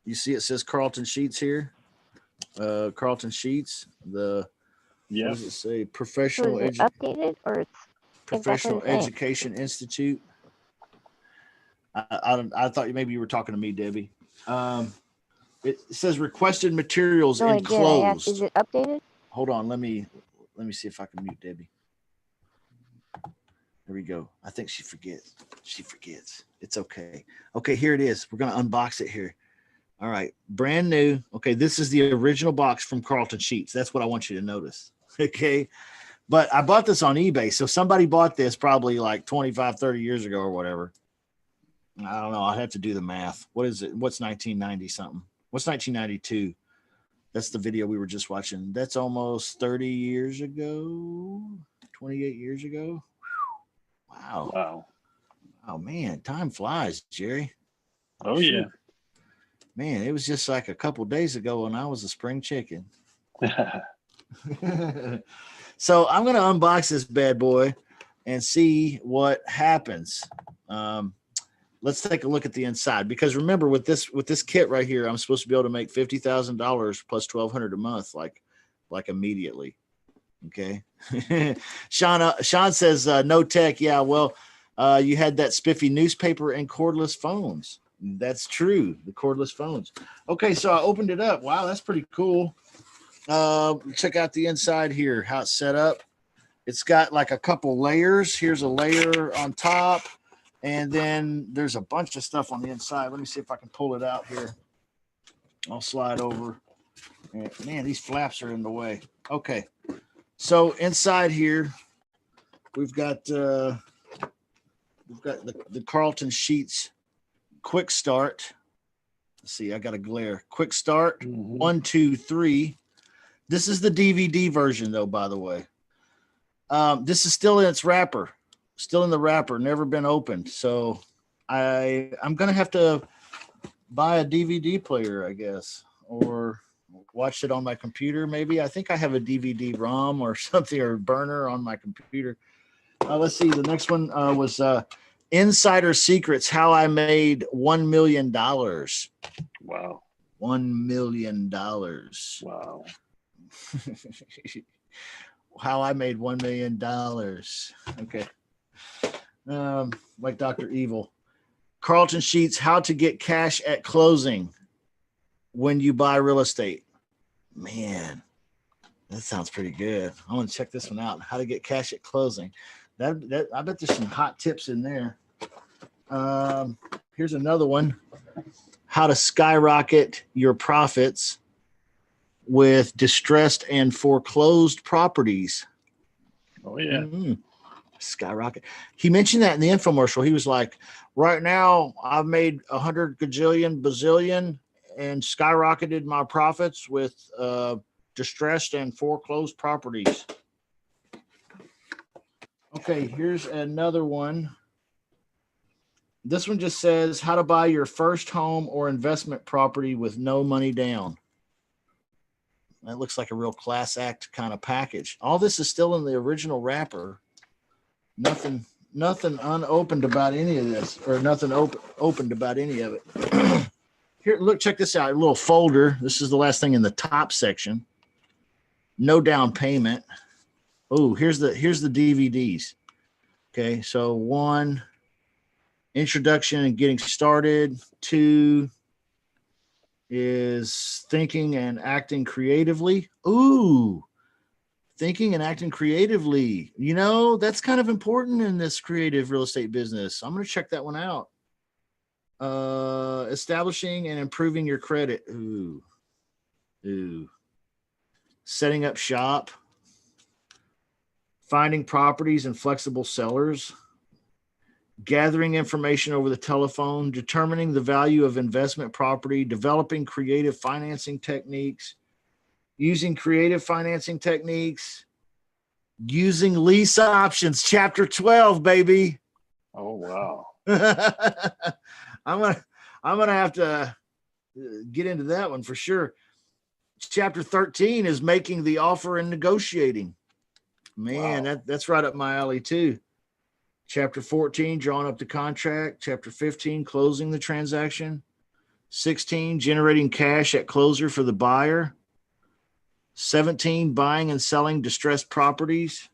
you see, it says Carlton Sheets here. Carlton Sheets. What does it say? Professional updated or it's Professional exactly Education Institute. I thought maybe you were talking to me, Debbie. It says requested materials No, I enclosed. did. Is it updated? Hold on, let me see if I can mute Debbie. There we go. I think she forgets. She forgets. It's okay. Okay, here it is. We're gonna unbox it here. All right, brand new. Okay, this is the original box from Carlton Sheets. That's what I want you to notice. Okay, but I bought this on eBay. So somebody bought this probably like 25, 30 years ago or whatever. I don't know. I'd have to do the math. What is it? What's 1990 something? What's 1992? That's the video we were just watching. That's almost 30 years ago, 28 years ago. Wow. Wow. Oh, man. Time flies, Jerry. Oh, yeah. Man, it was just like a couple days ago when I was a spring chicken. So I'm going to unbox this bad boy and see what happens. Let's take a look at the inside, because remember, with this kit right here, I'm supposed to be able to make $50,000 plus $1,200 a month, like immediately. Okay. Sean says no tech. Yeah, well, you had that spiffy newspaper and cordless phones. That's true. The cordless phones. Okay, so I opened it up. Wow, that's pretty cool. Check out the inside here, how it's set up. It's got like a couple layers. Here's a layer on top, and then there's a bunch of stuff on the inside. Let me see if I can pull it out here. I'll slide over. Man, these flaps are in the way. Okay, so inside here, we've got the Carlton Sheets quick start. Let's see, I got a glare. Quick start. 1, 2, 3. This is the DVD version, though, by the way. This is still in its wrapper, still in the wrapper, never been opened. So I'm going to have to buy a DVD player, I guess, or watch it on my computer. Maybe. I think I have a DVD ROM or something, or burner on my computer. Let's see. The next one was Insider Secrets, How I Made $1 Million. Wow. $1 million. Wow. How I made $1 million. Okay. Like Dr. Evil. Carlton Sheets, How to Get Cash at Closing When You Buy Real Estate. Man, that sounds pretty good. I want to check this one out. How to get cash at closing. That I bet there's some hot tips in there. Here's another one. How to skyrocket your profits with distressed and foreclosed properties. Oh, yeah. Skyrocket. He mentioned that in the infomercial. He was like, right now I've made 100 gajillion bazillion and skyrocketed my profits with distressed and foreclosed properties. Okay, here's another one. This one just says how to buy your first home or investment property with no money down. That looks like a real class act kind of package. All this is still in the original wrapper. Nothing unopened about any of this, or nothing opened about any of it. Here, look, check this out. A little folder. This is the last thing in the top section. No down payment. Oh, here's the DVDs. Okay, so 1, introduction and getting started. 2 is thinking and acting creatively. Ooh, thinking and acting creatively. You know, that's kind of important in this creative real estate business. I'm going to check that one out. Establishing and improving your credit. Ooh. Setting up shop. Finding properties and flexible sellers. Gathering information over the telephone. Determining the value of investment property. Developing creative financing techniques. Using creative financing techniques. Using lease options. Chapter 12, baby. Oh, wow. I'm gonna have to get into that one for sure. Chapter 13 is making the offer and negotiating. Man, wow. That's right up my alley too. Chapter 14, drawing up the contract. Chapter 15, closing the transaction. 16, generating cash at closure for the buyer. 17, buying and selling distressed properties.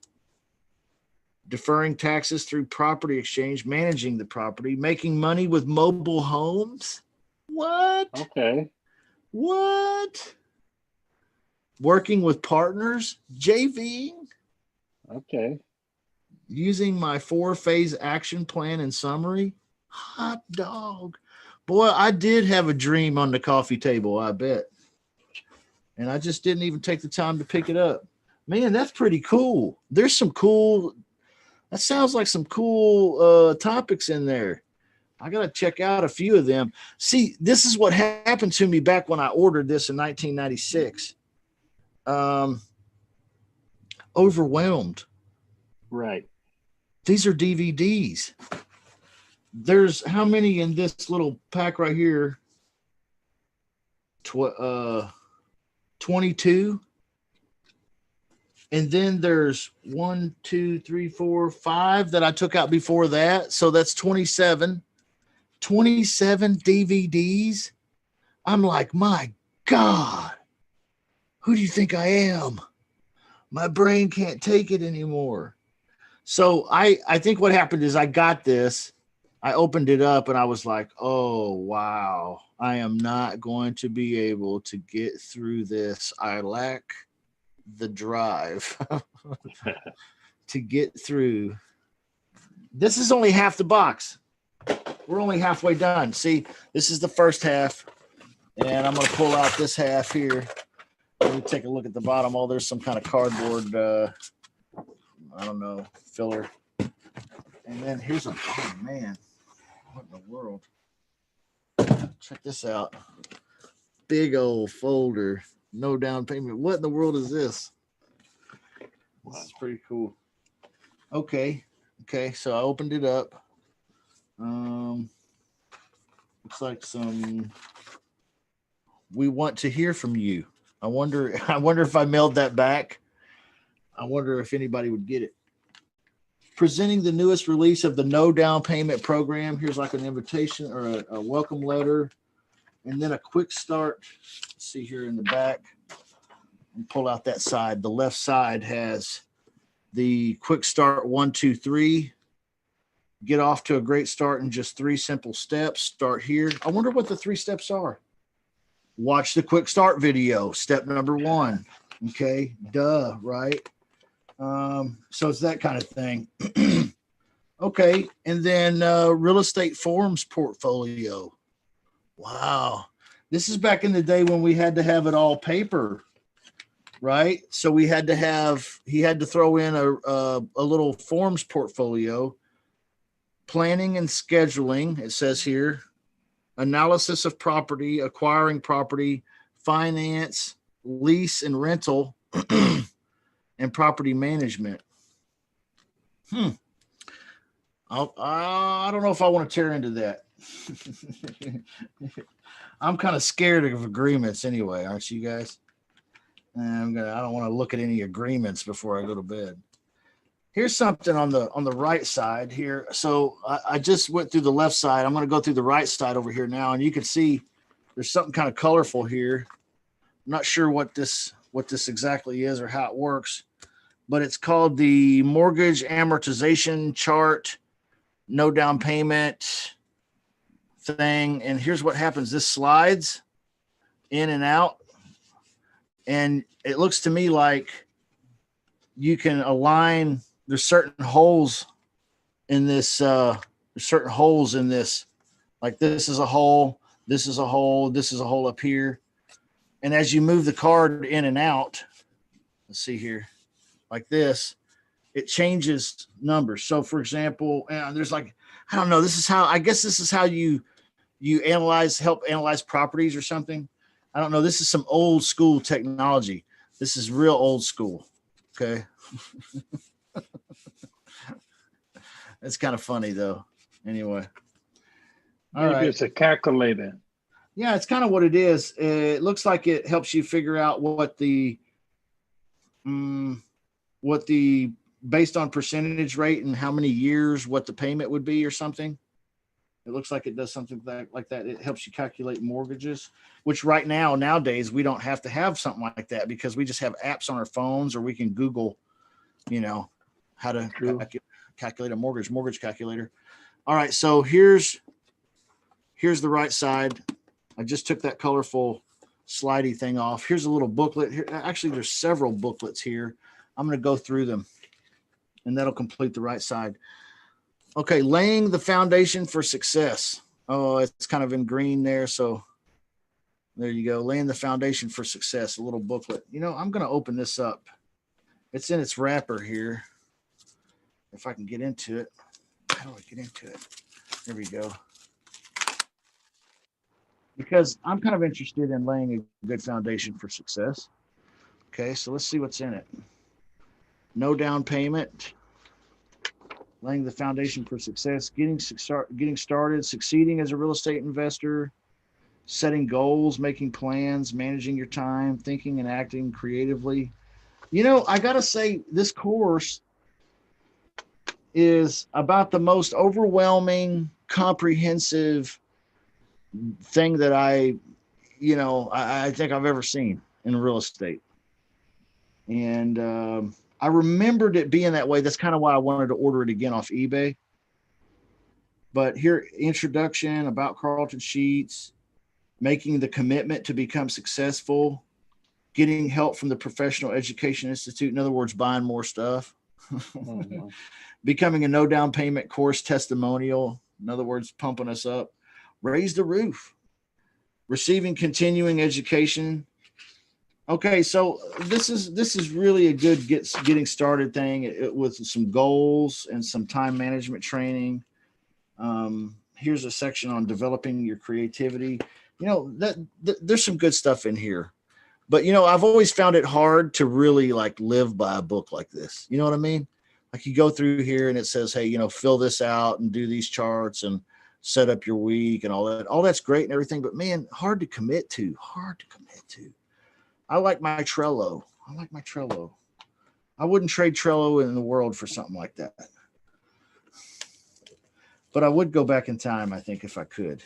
Deferring taxes through property exchange, managing the property, making money with mobile homes. What? Okay. What? Working with partners, JV. Okay. Using my 4-phase action plan and summary. Hot dog. Boy, I did have a dream on the coffee table, I bet. And I just didn't even take the time to pick it up. Man, that's pretty cool. There's some cool... That sounds like some cool topics in there. I got to check out a few of them. See, this is what happened to me back when I ordered this in 1996. Overwhelmed. Right. These are DVDs. There's how many in this little pack right here? 22. And then there's 1, 2, 3, 4, 5 that I took out before that. So that's 27. 27 DVDs. I'm like, my God, who do you think I am? My brain can't take it anymore. So I think what happened is I got this. I opened it up and I was like, oh, wow, I am not going to be able to get through this. I lack the drive to get through. This is only half the box. We're only halfway done. See, this is the first half, and I'm going to pull out this half here. Let me take a look at the bottom. Oh, there's some kind of cardboard, I don't know, filler. And then here's a, oh man, what in the world? Check this out. Big old folder. No down payment. What in the world is this? This is pretty cool. Okay. So I opened it up. Looks like some. We want to hear from you. I wonder if I mailed that back. I wonder if anybody would get it. Presenting the newest release of the no down payment program. Here's like an invitation or a welcome letter. And then a quick start. Let's see here in the back. And pull out that side. The left side has the quick start 1, 2, 3. Get off to a great start in just 3 simple steps. Start here. I wonder what the 3 steps are. Watch the quick start video. Step number 1. Okay. Duh. Right. So it's that kind of thing. Okay. And then real estate forms portfolio. Wow. This is back in the day when we had to have it all paper, right? So he had to throw in a little forms portfolio, planning and scheduling. It says here, analysis of property, acquiring property, finance, lease and rental, and property management. I don't know if I want to tear into that. I'm kind of scared of agreements anyway, aren't you guys? And I don't want to look at any agreements before I go to bed. Here's something on the right side here. So I just went through the left side. I'm going to go through the right side over here now, and you can see there's something kind of colorful here. I'm not sure what this exactly is or how it works, but it's called the mortgage amortization chart, no down payment thing. And here's what happens. This slides in and out, and it looks to me like you can align. There's certain holes in this. Like this is a hole. This is a hole. This is a hole up here. And as you move the card in and out, let's see here, like this, it changes numbers. So for example, there's like, I don't know, this is how you help analyze properties or something. I don't know. This is some old school technology. This is real old school. Okay. It's kind of funny though. Anyway. All Maybe right. it's a calculator. Yeah, it's kind of what it is. It looks like it helps you figure out what the based on percentage rate and how many years, what the payment would be or something. It looks like it does something like that. It helps you calculate mortgages, which nowadays, we don't have to have something like that because we just have apps on our phones, or we can Google, how to calculate a mortgage calculator. All right. So here's the right side. I just took that colorful slidey thing off. Here's a little booklet here. Actually, there's several booklets here. I'm going to go through them, and that'll complete the right side. Okay, laying the foundation for success. Oh, it's kind of in green there. So there you go. Laying the foundation for success, a little booklet. I'm going to open this up. It's in its wrapper here. If I can get into it. How do I get into it? There we go. Because I'm kind of interested in laying a good foundation for success. Okay, so let's see what's in it. No down payment. Laying the foundation for success, getting started, succeeding as a real estate investor, setting goals, making plans, managing your time, thinking and acting creatively. I got to say, this course is about the most overwhelming, comprehensive thing that I think I've ever seen in real estate. And I remembered it being that way. That's kind of why I wanted to order it again off eBay. But here, introduction, about Carlton sheets, making the commitment to become successful, getting help from the Professional Education Institute. In other words, buying more stuff. Mm-hmm. Becoming a no down payment course testimonial. In other words, pumping us up. Raise the roof. Receiving continuing education. Okay, so this is really a good getting started thing with some goals and some time management training. Here's a section on developing your creativity. There's some good stuff in here, but I've always found it hard to really live by a book like this. You know what I mean? Like you go through here and it says, hey, fill this out and do these charts and set up your week and all that. All that's great and everything, but man, hard to commit to. I like my Trello. I wouldn't trade Trello in the world for something like that. But I would go back in time, I think, if I could,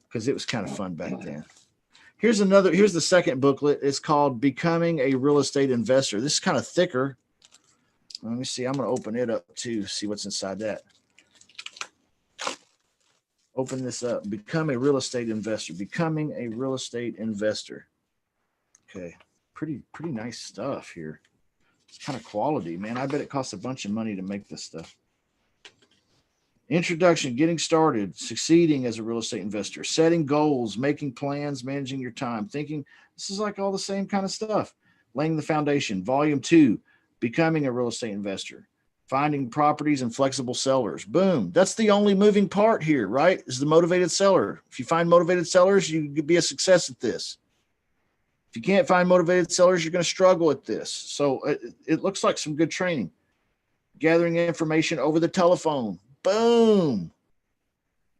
because it was kind of fun back then. Here's the second booklet. It's called Becoming a Real Estate Investor. This is kind of thicker. Let me see. I'm going to open it up too, see what's inside that. Open this up. Become a real estate investor. Becoming a real estate investor. Okay. Pretty nice stuff here. It's kind of quality, man. I bet it costs a bunch of money to make this stuff. Introduction, getting started, succeeding as a real estate investor, setting goals, making plans, managing your time, thinking. This is like all the same kind of stuff. Laying the foundation. Volume 2, becoming a real estate investor. Finding properties and flexible sellers. Boom. That's the only moving part here, right? Is the motivated seller. If you find motivated sellers, you could be a success at this. If you can't find motivated sellers, you're going to struggle at this. So it looks like some good training. Gathering information over the telephone. Boom.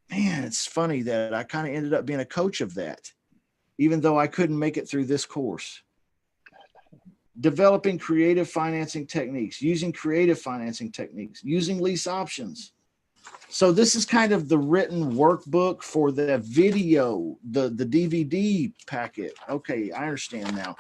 Man, it's funny that I kind of ended up being a coach of that, even though I couldn't make it through this course. developing creative financing techniques, using creative financing techniques, using lease options. So this is kind of the written workbook for the video, the DVD packet. Okay, I understand now.